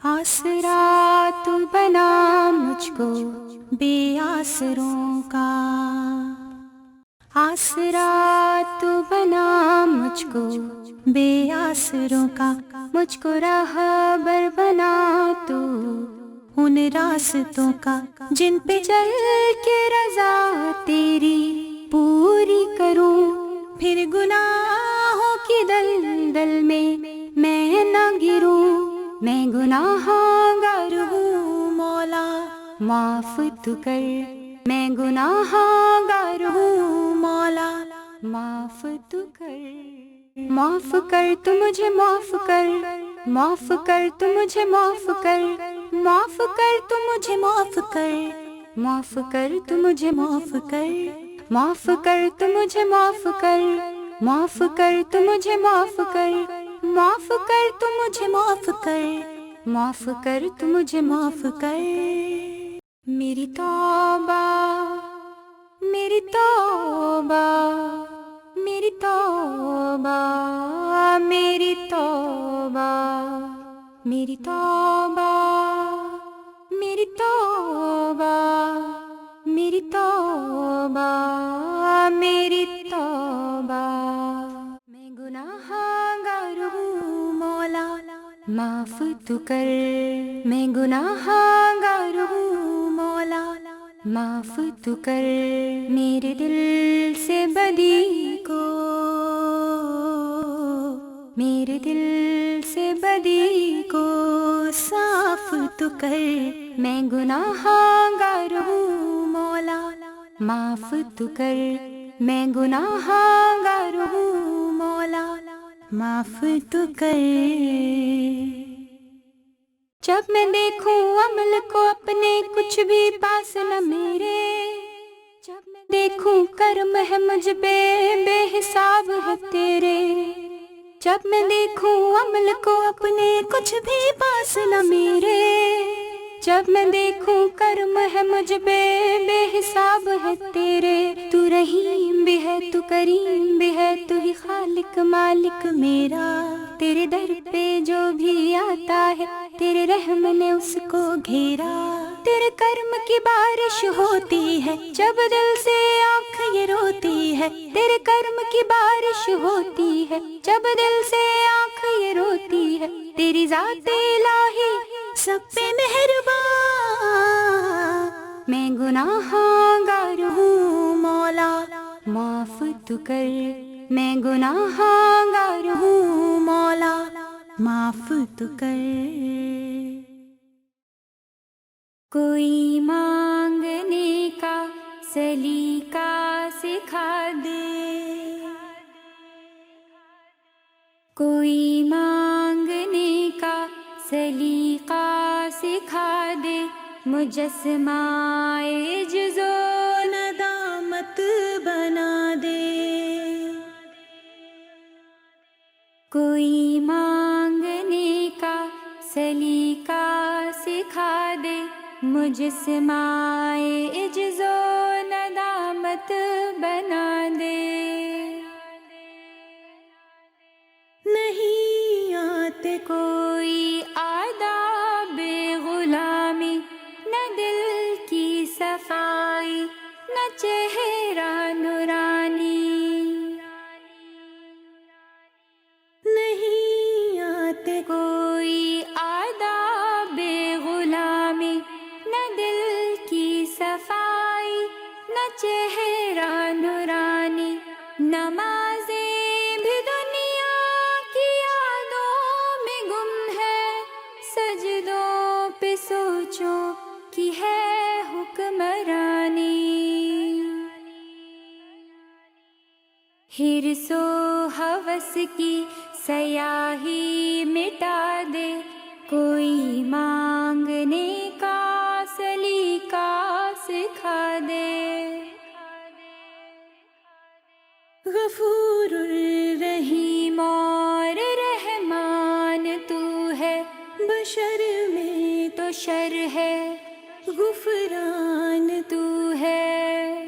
آسرا تو بنا مجھ کو بے آسروں کا، آسرا تو بنا مجھ کو بے آسروں کا، مجھ کو راہبر بنا تو ان راستوں کا جن پہ چل کے رضا تیری پوری کروں، پھر گناہوں کی دلدل میں نہ گروں، میں گناہ گار ہوں مولا معاف تو کر، میں گناہ گار ہوں مولا معاف تو کر، معاف کر تو مجھے معاف کر، معاف کر تو مجھے معاف کر، معاف کر تو مجھے معاف کر، معاف کر تو مجھے معاف کر، معاف کر تو مجھے معاف کر، معاف کر تو مجھے معاف کر، معاف کر تو مجھے معاف کر، معاف کر تو مجھے معاف کر، میری توبہ میری توبہ میری توبہ میری توبہ میری توبہ میری توبہ میری توبہ میری توبہ، میں گناہ گار ہوں مولا معاف تو کر، میں گناہ گار ہوں مولا معاف تو کر، میرے دل سے بدی کو، میرے دل سے بدی کو صاف تو کر، میں گناہ گار ہوں مولا معاف تو کر، میں گناہ گار ہوں مولا معاف تو کر، جب میں دیکھوں عمل کو اپنے کچھ بھی پاس نہ میرے، جب میں دیکھوں کرم ہے مجھ پہ بے حساب ہے تیرے، جب میں دیکھوں عمل کو اپنے کچھ بھی پاس نہ میرے، جب میں دیکھوں کرم ہے مجھ پہ بے حساب ہے تیرے، تو رحیم بھی ہے تو کریم بھی ہے، تو ہی خالق مالک میرا، تیرے در پہ جو بھی آتا ہے تیرے رحم نے اس کو گھیرا، تیرے کرم کی بارش ہوتی ہے جب دل سے آنکھ یہ روتی ہے، تیرے کرم کی بارش ہوتی ہے جب دل سے آنکھ یہ روتی ہے، تیری ذات الہی سب پہ مہربان، میں گناہ گار ہوں مولا معاف تو کر، میں گناہ گار ہوں مولا معاف تو کر، کوئی مانگنے کا سلیقہ سکھا دے، کوئی مانگنے کا سلیقہ سکھا دے، مجسمہ عجز و ندامت بنا دے، کوئی مانگنے کا سلیقہ سکھا دے، مجسمہ عجز و ندامت بنا دے، نہیں آتے کوئی آداب غلامی، نہ دل کی صفائی نہ چہرہ نورانی، نہیں آتے کوئی آداب غلامی، نہ دل کی صفائی نہ چہرہ نورانی، نمازیں بھی دنیا کی یادوں میں گم ہے، سجدوں پہ سوچوں کی ہے حکمرانی، حرص و ہوس کی سیاہی مٹا دے، کوئی مانگنے کا سلیقہ سکھا دے، غفور الرحیم اور رحمان تو ہے، بشر میں تو شر ہے غفران تو ہے،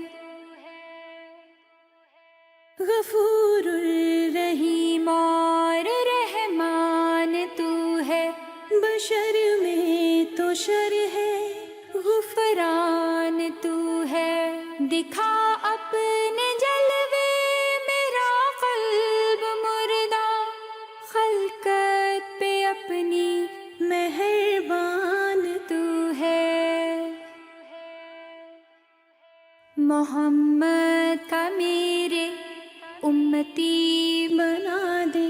غفور الرحیم اور رحمان تو ہے، بشر شر میں تو شر ہے، غفران تو ہے، دکھا اپنے جلوے میرا قلب مردہ، خلقت پہ اپنی مہربان تو ہے۔ محمد کا میرے امتی بنا دے،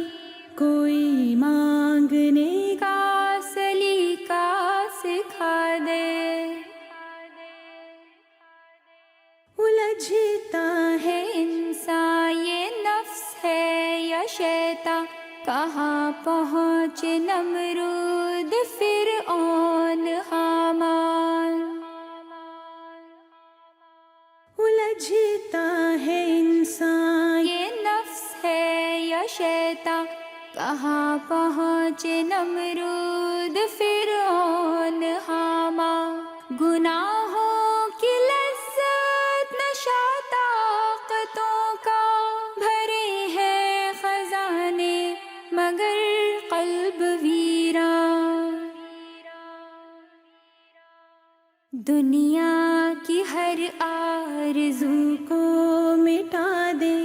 کوئی مانگنے کا سلیقہ سکھا دے۔ الجھتا ہے انسان یہ نفس ہے یا شیطان، کہاں پہنچے نمرود فرعون حامان۔ الجھتا ہے انسان یہ نفس ہے یا شیطان، کہاں پہنچے نمرود فرعون حامان۔ گناہوں کی لذت نشہ طاقتوں کا، بھرے ہیں خزانے مگر قلب ویران۔ دنیا کی ہر آرزو کو مٹا دے،